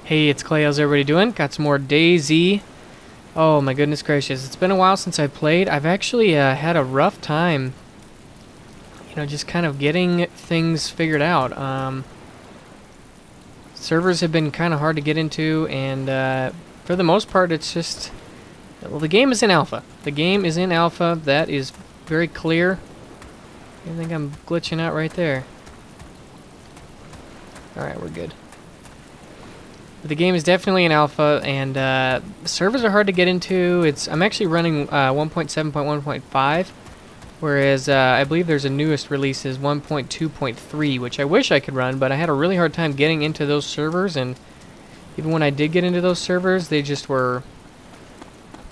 Hey, it's Clay. How's everybody doing? Got some more DayZ. Oh my goodness gracious. It's been a while since I played. I've actually had a rough time, just kind of getting things figured out. Servers have been kind of hard to get into, and for the most part, it's just... Well, the game is in alpha. The game is in alpha. That is very clear. I think I'm glitching out right there. Alright, we're good. But the game is definitely in alpha, and servers are hard to get into. I'm actually running 1.7.1.5, whereas I believe there's a newest release is 1.2.3, which I wish I could run, but I had a really hard time getting into those servers, and even when I did get into those servers, they just were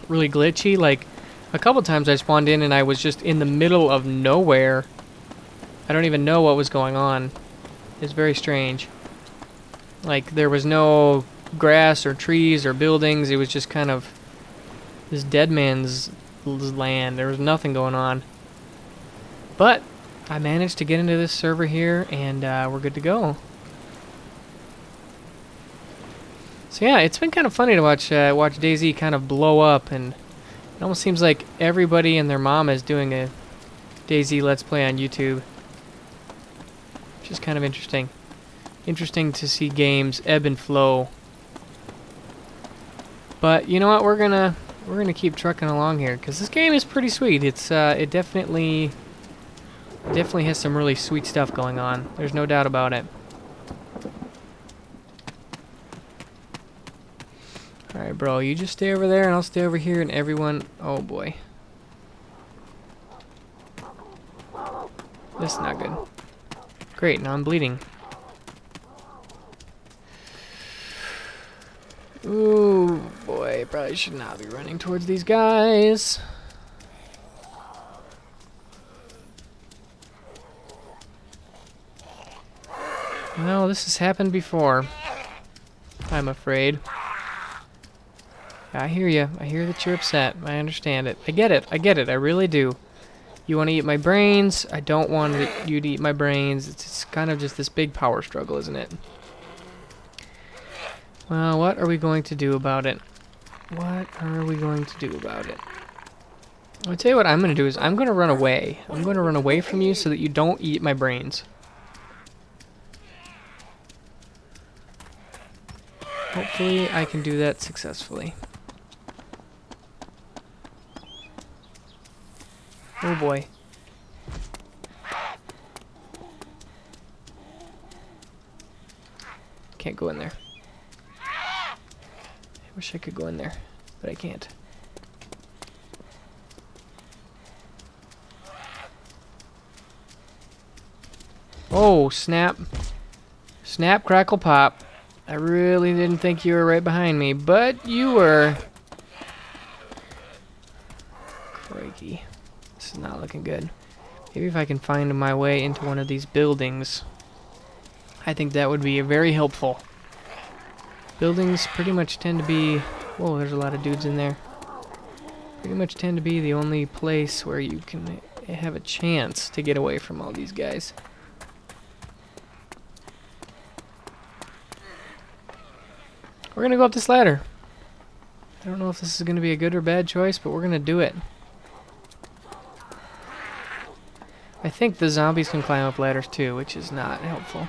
really glitchy. Like, a couple times I spawned in and I was just in the middle of nowhere. I don't even know what was going on. It's very strange. Like, there was no grass or trees or buildings. It was just kind of this dead man's land. There was nothing going on. But I managed to get into this server here, and we're good to go. So yeah, it's been kind of funny to watch DayZ kind of blow up, and it almost seems like everybody and their mom is doing a DayZ Let's Play on YouTube, which is kind of interesting. Interesting to see games ebb and flow. But you know what? We're gonna keep trucking along here because this game is pretty sweet. It definitely has some really sweet stuff going on. There's no doubt about it. All right, bro. You just stay over there, and I'll stay over here, and everyone. Oh boy, this is not good. Great. Now I'm bleeding. Ooh, boy, probably should not be running towards these guys. No, this has happened before, I'm afraid. I hear you. I hear that you're upset. I understand it. I get it. I get it. I really do. You want to eat my brains? I don't want you to eat my brains. It's kind of just this big power struggle, isn't it? Well, what are we going to do about it? What are we going to do about it? I'll tell you what I'm going to do is I'm going to run away. I'm going to run away from you so that you don't eat my brains. Hopefully I can do that successfully. Oh boy. Can't go in there. I wish I could go in there, but I can't. Oh, snap. Snap, crackle, pop. I really didn't think you were right behind me, but you were. Crikey. This is not looking good. Maybe if I can find my way into one of these buildings, I think that would be very helpful. Buildings pretty much tend to be... Whoa, there's a lot of dudes in there. Pretty much tend to be the only place where you can have a chance to get away from all these guys. We're gonna go up this ladder. I don't know if this is gonna be a good or bad choice, but we're gonna do it. I think the zombies can climb up ladders too, which is not helpful.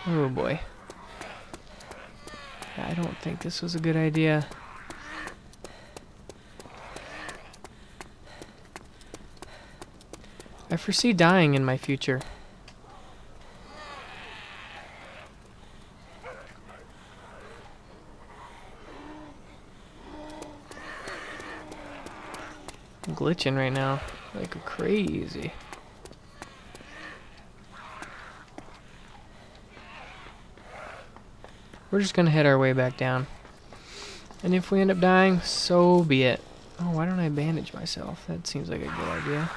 Oh boy. I don't think this was a good idea. I foresee dying in my future. I'm glitching right now, like crazy. We're just gonna head our way back down. And if we end up dying, so be it. Oh, why don't I bandage myself? That seems like a good idea.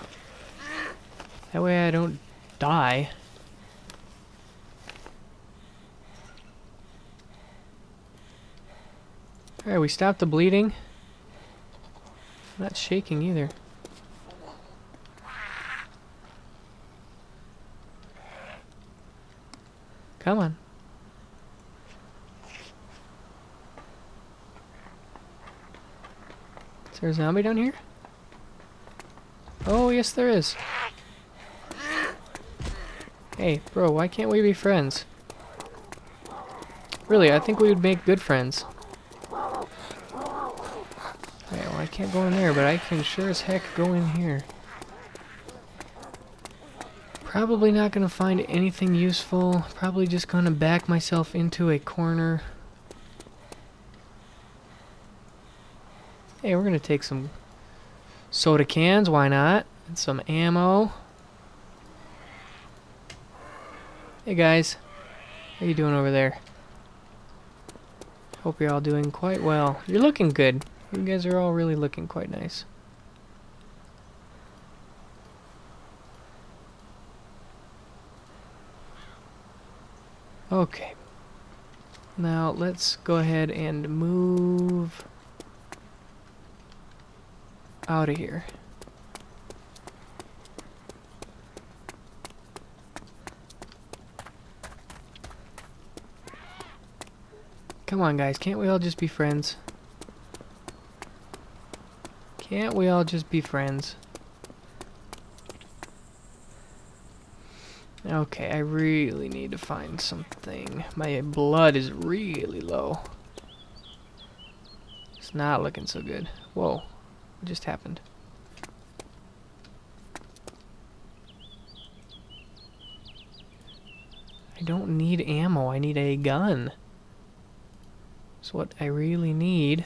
That way I don't die. Alright, we stopped the bleeding. I'm not shaking either. Come on. Is there a zombie down here? Oh, yes there is. Hey, bro, why can't we be friends? Really, I think we would make good friends. Okay, well, I can't go in there, but I can sure as heck go in here. Probably not gonna find anything useful. Probably just gonna back myself into a corner. Hey, we're gonna take some soda cans, why not? And some ammo. Hey guys, how you doing over there? Hope you're all doing quite well. You're looking good. You guys are all really looking quite nice. Okay. Now let's go ahead and move out of here. Come on, guys. Can't we all just be friends? Can't we all just be friends? Okay, I really need to find something. My blood is really low. It's not looking so good. Whoa. What just happened? I don't need ammo. I need a gun. That's what I really need.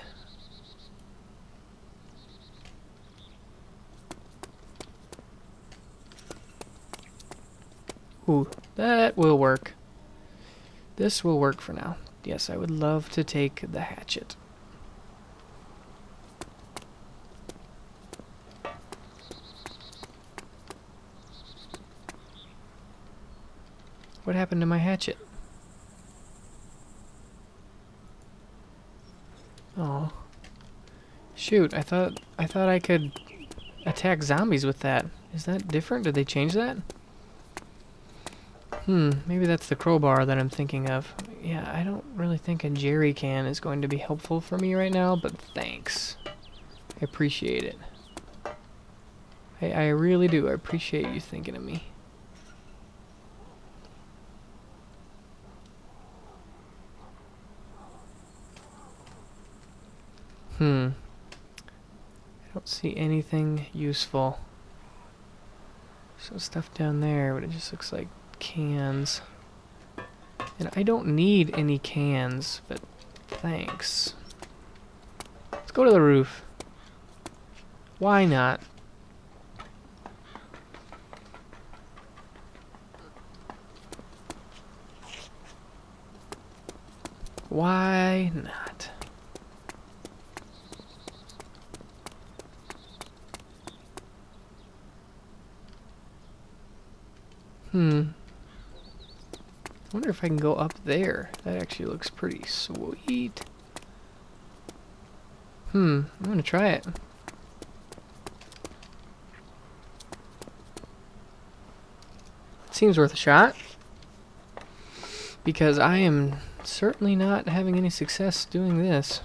Ooh, that will work. This will work for now. Yes, I would love to take the hatchet. What happened to my hatchet? Oh. Shoot, I thought I could attack zombies with that. Is that different? Did they change that? Maybe that's the crowbar that I'm thinking of. Yeah, I don't really think a jerry can is going to be helpful for me right now, but thanks. I appreciate it. I really do. I appreciate you thinking of me. I don't see anything useful. Some stuff down there, but it just looks like cans. And I don't need any cans, but thanks. Let's go to the roof. Why not? Why not? I wonder if I can go up there. That actually looks pretty sweet. I'm gonna try it. Seems worth a shot. Because I am certainly not having any success doing this.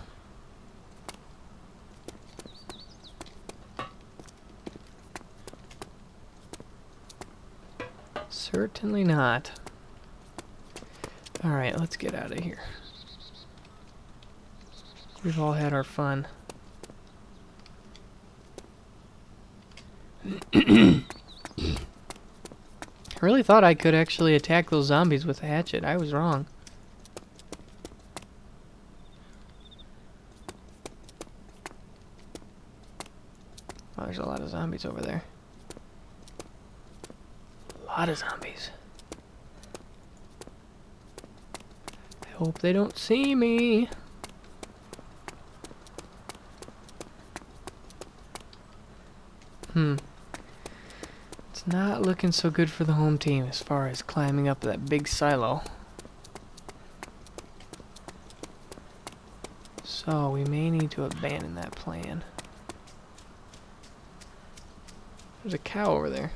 Certainly not. Alright, let's get out of here. We've all had our fun. I really thought I could actually attack those zombies with a hatchet. I was wrong. Oh, there's a lot of zombies over there. A lot of zombies. I hope they don't see me. It's not looking so good for the home team as far as climbing up that big silo. So we may need to abandon that plan. There's a cow over there.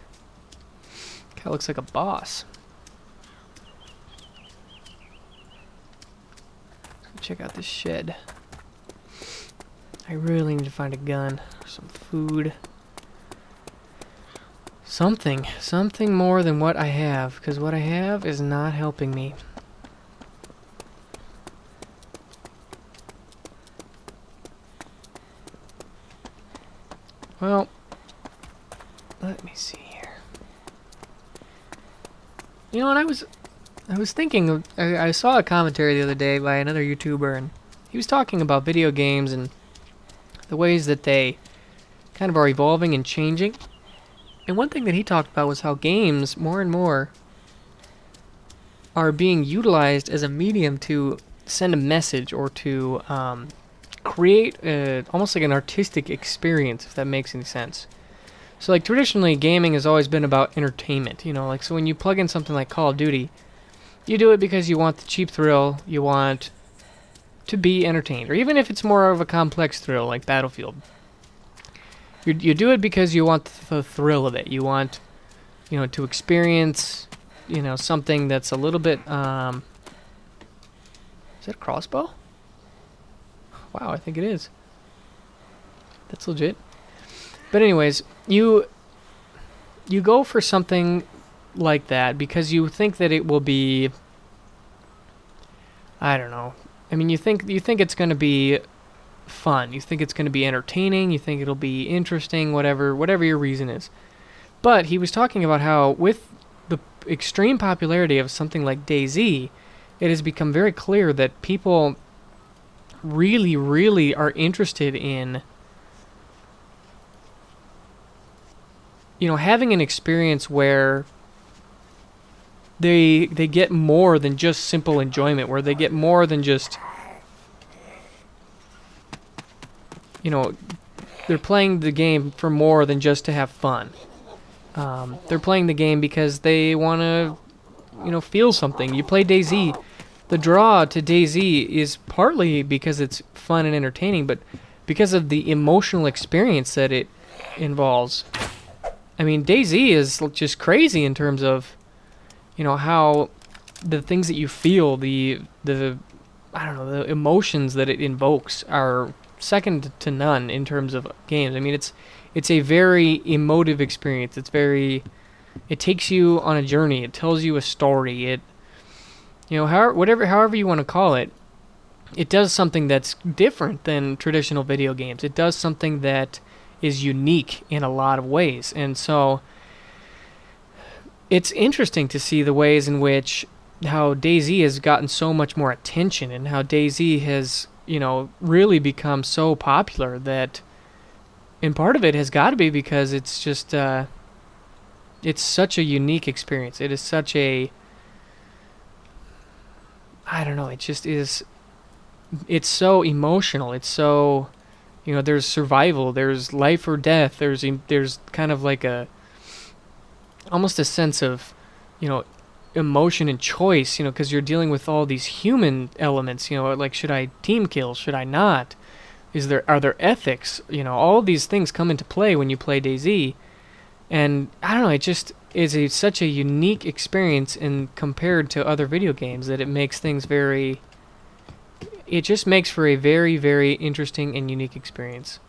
Cow looks like a boss. Let's go check out this shed. I really need to find a gun, some food. Something more than what I have, because what I have is not helping me. Well, let me see here. You know, and I was thinking, I saw a commentary the other day by another YouTuber, and he was talking about video games and the ways that they kind of are evolving and changing. And one thing that he talked about was how games, more and more, are being utilized as a medium to send a message or to create almost like an artistic experience, if that makes any sense. So like traditionally, gaming has always been about entertainment, you know, like so when you plug in something like Call of Duty, you do it because you want the cheap thrill, you want to be entertained, or even if it's more of a complex thrill like Battlefield. You do it because you want the thrill of it. You want, you know, to experience, you know, something that's a little bit, is that a crossbow? Wow, I think it is. That's legit. But anyways, you go for something like that because you think that it will be, I don't know. I mean, you think it's going to be fun. You think it's going to be entertaining. You think it'll be interesting, whatever your reason is. But he was talking about how with the extreme popularity of something like DayZ, it has become very clear that people really, really are interested in, you know, having an experience where they get more than just simple enjoyment, where they get more than just, you know, they're playing the game for more than just to have fun. They're playing the game because they want to, you know, feel something. You play DayZ. The draw to DayZ is partly because it's fun and entertaining, but because of the emotional experience that it involves. I mean, DayZ is just crazy in terms of, you know, how the things that you feel, the I don't know, the emotions that it invokes are second to none in terms of games. I mean, it's a very emotive experience. It takes you on a journey. It tells you a story. It, you know, however you want to call it, it does something that's different than traditional video games. It does something that is unique in a lot of ways. And so it's interesting to see the ways in which how DayZ has gotten so much more attention and how DayZ has, you know, really become so popular that, and part of it has got to be because it's just, it's such a unique experience. It is such a, I don't know, it just is, it's so emotional. It's so, you know, there's survival, there's life or death, there's kind of like almost a sense of, you know, emotion and choice, you know, because you're dealing with all these human elements, you know, like should I team kill, should I not? Are there ethics? You know, all of these things come into play when you play DayZ, and I don't know, it just is such a unique experience in compared to other video games that it makes things it just makes for a very, very interesting and unique experience.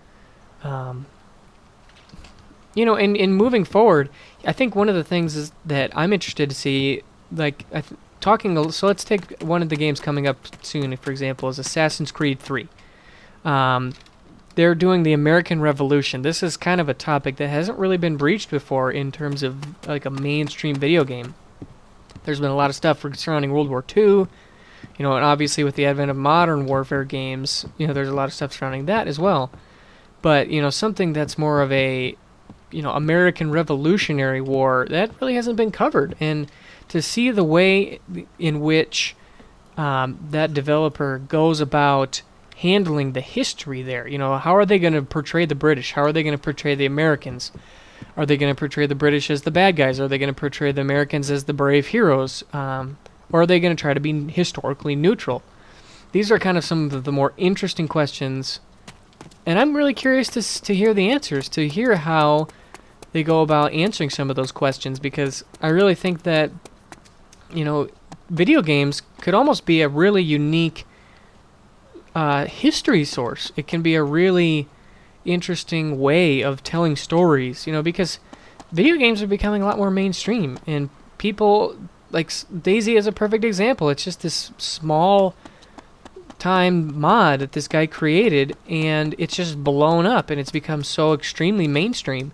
You know, and moving forward, I think one of the things is that I'm interested to see, like, so let's take one of the games coming up soon, for example, is Assassin's Creed 3. They're doing the American Revolution. This is kind of a topic that hasn't really been breached before in terms of, like, a mainstream video game. There's been a lot of stuff surrounding World War II, you know, and obviously with the advent of modern warfare games, you know, there's a lot of stuff surrounding that as well. But, you know, something that's more of a, you know, American Revolutionary War, that really hasn't been covered. And to see the way in which that developer goes about handling the history there, you know, how are they going to portray the British? How are they going to portray the Americans? Are they going to portray the British as the bad guys? Are they going to portray the Americans as the brave heroes? Or are they going to try to be historically neutral? These are kind of some of the more interesting questions, and I'm really curious to hear the answers, to hear how they go about answering some of those questions, because I really think that, you know, video games could almost be a really unique history source. It can be a really interesting way of telling stories, you know, because video games are becoming a lot more mainstream, and people like DayZ is a perfect example. It's just this small time mod that this guy created, and it's just blown up, and it's become so extremely mainstream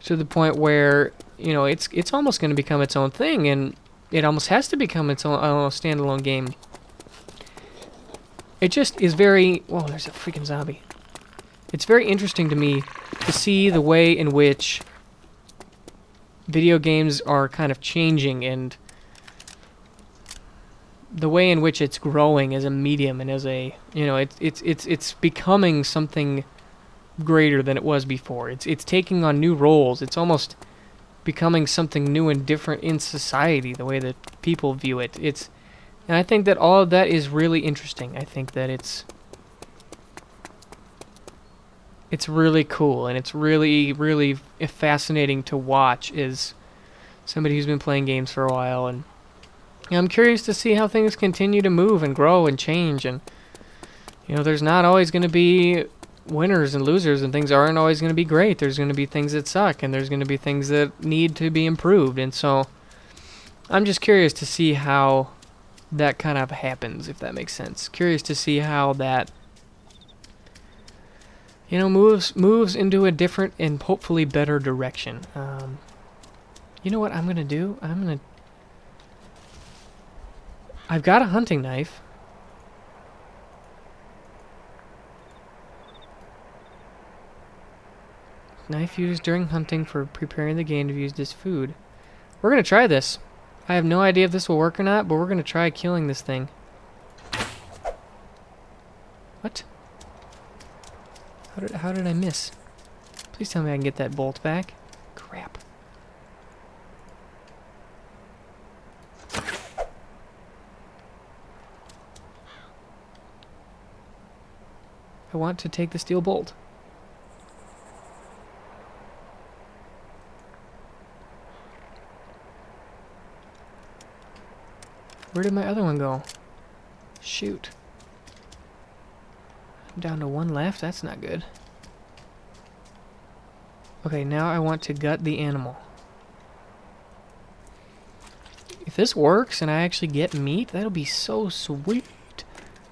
to the point where, you know, it's almost going to become its own thing, and it almost has to become its own standalone game. It just is very... Whoa, there's a freaking zombie. It's very interesting to me to see the way in which video games are kind of changing, and the way in which it's growing as a medium and as a, you know, it's becoming something greater than it was before. It's taking on new roles. It's almost becoming something new and different in society, the way that people view it. And I think that all of that is really interesting. I think that it's really cool, and it's really, really fascinating to watch as somebody who's been playing games for a while. And you know, I'm curious to see how things continue to move and grow and change. And you know, there's not always going to be winners and losers, and things aren't always going to be great. There's going to be things that suck, and there's going to be things that need to be improved. And so I'm just curious to see how that kind of happens, if that makes sense. Curious to see how that, you know, moves into a different and hopefully better direction. You know what I'm gonna do? I've got a hunting knife. Knife used during hunting for preparing the game to be used as food. We're gonna try this. I have no idea if this will work or not, but we're gonna try killing this thing. What? How did I miss? Please tell me I can get that bolt back. Crap. I want to take the steel bolt. Where did my other one go? Shoot. I'm down to one left. That's not good. Okay, now I want to gut the animal. If this works and I actually get meat, that'll be so sweet.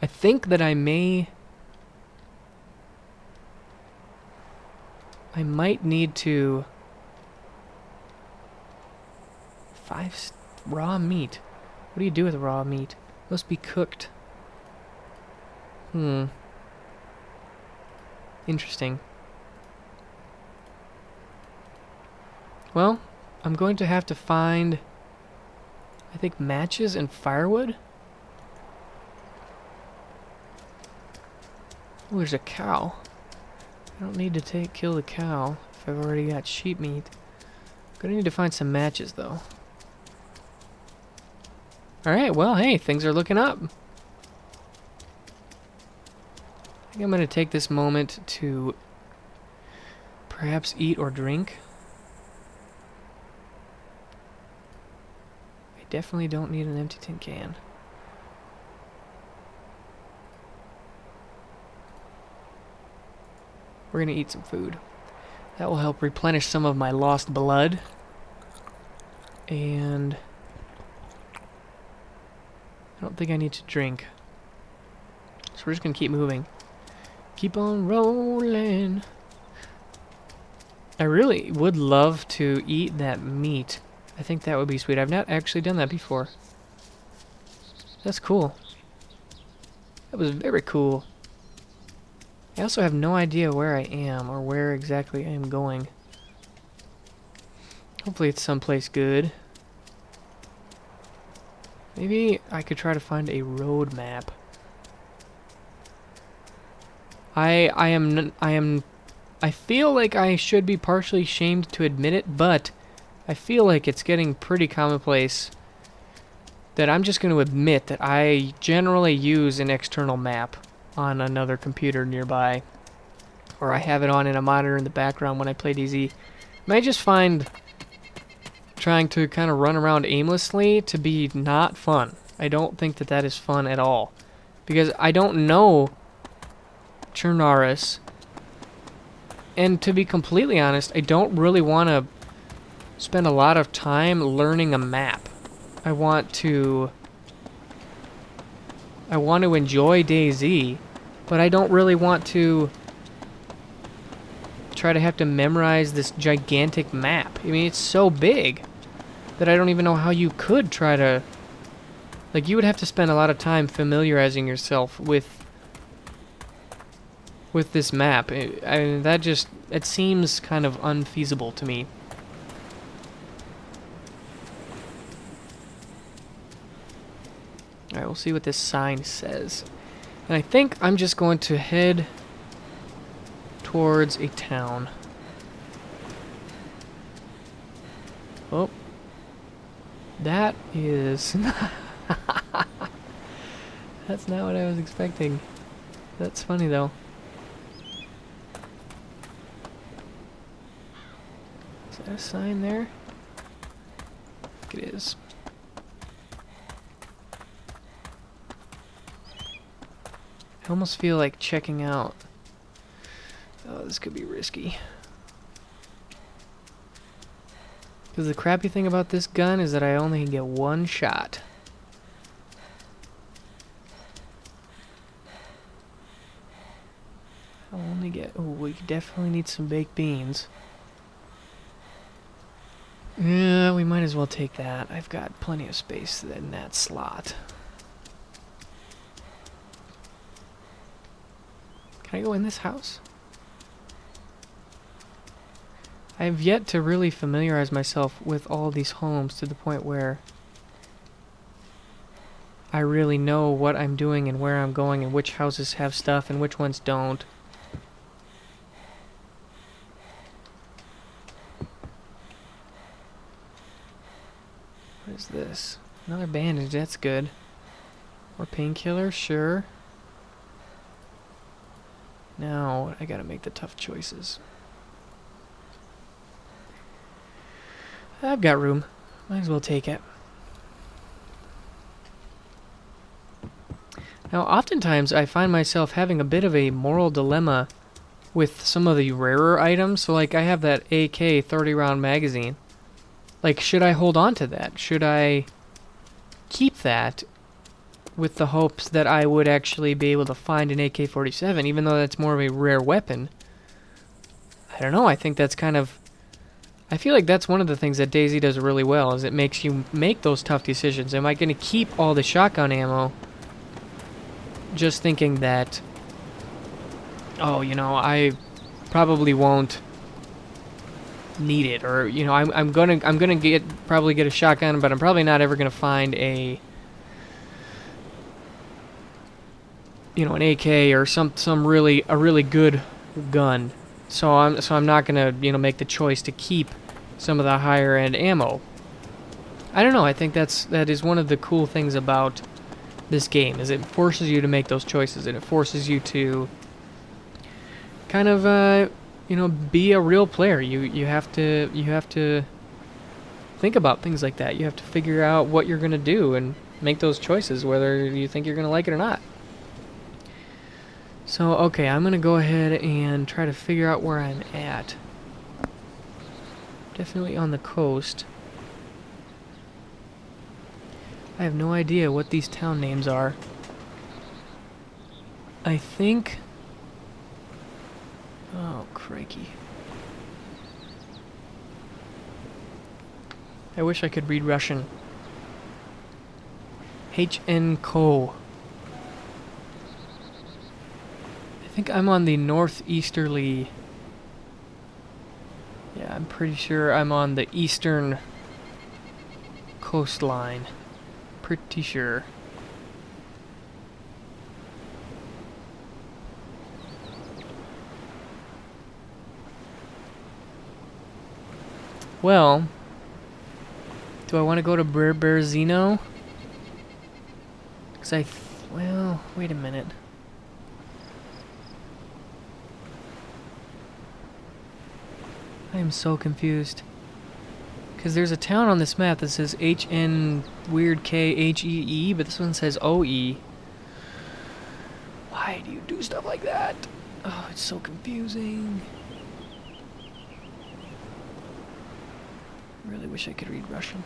I think that I might need to... 5 raw meat. What do you do with raw meat? Must be cooked. Interesting. Well, I'm going to have to find, I think, matches and firewood. Oh, there's a cow. I don't need to kill the cow if I've already got sheep meat. Gonna need to find some matches, though. Alright, well, hey, things are looking up. I think I'm going to take this moment to perhaps eat or drink. I definitely don't need an empty tin can. We're going to eat some food. That will help replenish some of my lost blood. And I don't think I need to drink. So we're just going to keep moving. Keep on rolling. I really would love to eat that meat. I think that would be sweet. I've not actually done that before. That's cool. That was very cool. I also have no idea where I am or where exactly I am going. Hopefully it's someplace good. Maybe I could try to find a road map. I feel like I should be partially ashamed to admit it, but I feel like it's getting pretty commonplace that I'm just going to admit that I generally use an external map on another computer nearby, or I have it on in a monitor in the background when I play DayZ. I just find trying to kind of run around aimlessly to be not fun. I don't think that that is fun at all, because I don't know Chernarus. And to be completely honest, I don't really want to spend a lot of time learning a map. I want to enjoy DayZ, but I don't really want to try to have to memorize this gigantic map. I mean, it's so big that I don't even know how you could try to... Like, you would have to spend a lot of time familiarizing yourself with this map. I mean, it seems kind of unfeasible to me. Alright, we'll see what this sign says. And I think I'm just going to head towards a town. Oh. That is... That's not what I was expecting. That's funny, though. Is that a sign there? I think it is. I almost feel like checking out. Oh, this could be risky. Because the crappy thing about this gun is that I only get one shot. I'll only get... Oh, we definitely need some baked beans. Yeah, we might as well take that. I've got plenty of space in that slot. Can I go in this house? I have yet to really familiarize myself with all these homes to the point where I really know what I'm doing and where I'm going and which houses have stuff and which ones don't. What is this? Another bandage, that's good. Or painkiller, sure. Now, I gotta make the tough choices. I've got room. Might as well take it. Now, oftentimes, I find myself having a bit of a moral dilemma with some of the rarer items. So, like, I have that AK 30-round magazine. Like, should I hold on to that? Should I keep that with the hopes that I would actually be able to find an AK-47, even though that's more of a rare weapon? I don't know, I think that's kind of... I feel like that's one of the things that DayZ does really well, is it makes you make those tough decisions. Am I going to keep all the shotgun ammo just thinking that, oh, you know, I probably won't need it, or, you know, I'm gonna probably get a shotgun, but I'm probably not ever gonna find a, you know, an AK or a really good gun. So I'm not gonna, you know, make the choice to keep some of the higher end ammo. I don't know, I think that is one of the cool things about this game, is it forces you to make those choices, and it forces you to kind of you know, be a real player. You have to think about things like that. You have to figure out what you're gonna do and make those choices, whether you think you're gonna like it or not. So, okay, I'm gonna go ahead and try to figure out where I'm at. Definitely on the coast. I have no idea what these town names are. I think... Oh, crikey. I wish I could read Russian. HN-Ko. I think I'm on the northeasterly... Yeah, I'm pretty sure I'm on the eastern coastline. Pretty sure. Well, do I want to go to Berzino? Because well, wait a minute. I am so confused. Because there's a town on this map that says HN weird KHEE, but this one says OE. Why do you do stuff like that? Oh, it's so confusing. Really wish I could read Russian.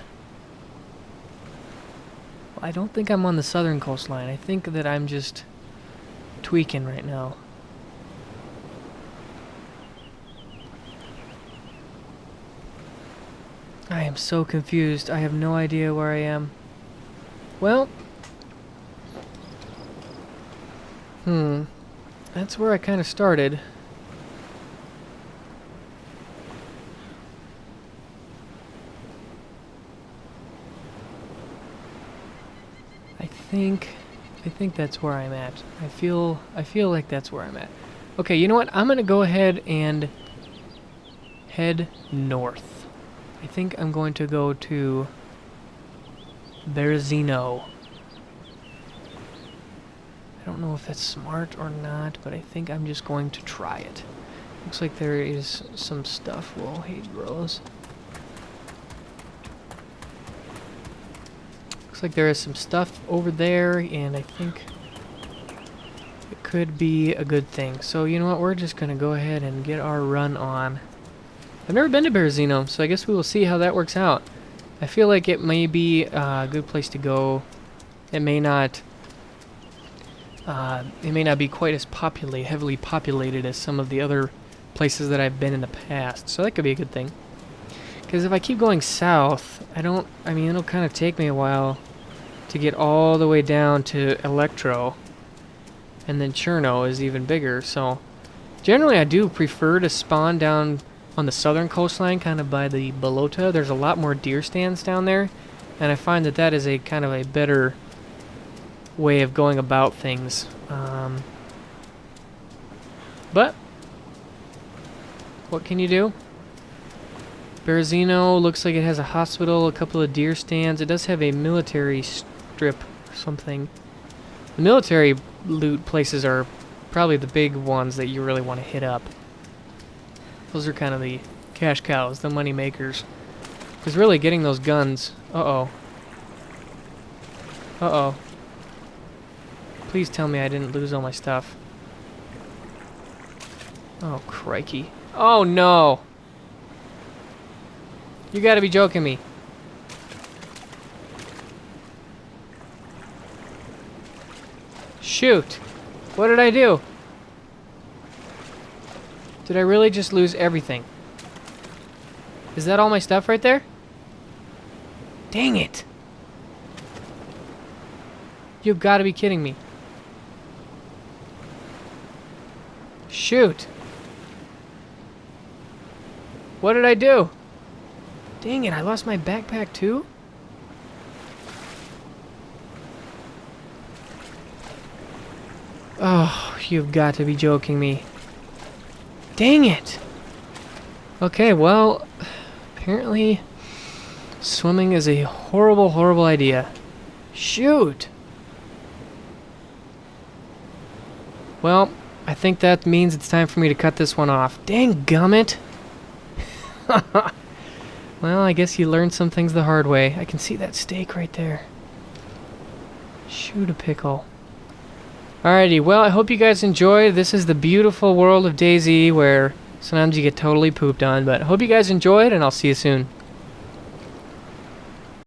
Well, I don't think I'm on the southern coastline. I think that I'm just tweaking right now. I am so confused. I have no idea where I am. Well, that's where I kind of started. I think that's where I'm at. I feel like that's where I'm at. Okay, you know what? I'm gonna go ahead and head north. I think I'm going to go to Berezino. I don't know if that's smart or not, but I think I'm just going to try it. Looks like there is some stuff. Whoa, hey bros. Looks like there is some stuff over there, and I think it could be a good thing. So you know what? We're just gonna go ahead and get our run on. I've never been to Berezino, so I guess we will see how that works out. I feel like it may be a good place to go. It may not be quite as heavily populated as some of the other places that I've been in the past, so that could be a good thing. Because if I keep going south, it'll kind of take me a while to get all the way down to Electro, and then Cherno is even bigger, so generally I do prefer to spawn down on the southern coastline, kind of by the Bolota. There's a lot more deer stands down there, and I find that that is a kind of a better way of going about things. But what can you do? Berezino looks like it has a hospital, a couple of deer stands. It does have a military strip or something. The military loot places are probably the big ones that you really want to hit up. Those are kind of the cash cows, the money makers. Because really getting those guns... Uh-oh. Uh-oh. Please tell me I didn't lose all my stuff. Oh, crikey. Oh, no! You gotta be joking me. Shoot! What did I do? Did I really just lose everything? Is that all my stuff right there? Dang it! You've got to be kidding me. Shoot! What did I do? Dang it, I lost my backpack too? Oh, you've got to be joking me. Dang it! Okay, well, apparently swimming is a horrible, horrible idea. Shoot! Well, I think that means it's time for me to cut this one off. Dang gummit! Well, I guess you learned some things the hard way. I can see that steak right there. Shoot a pickle. Alrighty, well, I hope you guys enjoy. This is the beautiful world of DayZ where sometimes you get totally pooped on, but I hope you guys enjoyed, and I'll see you soon.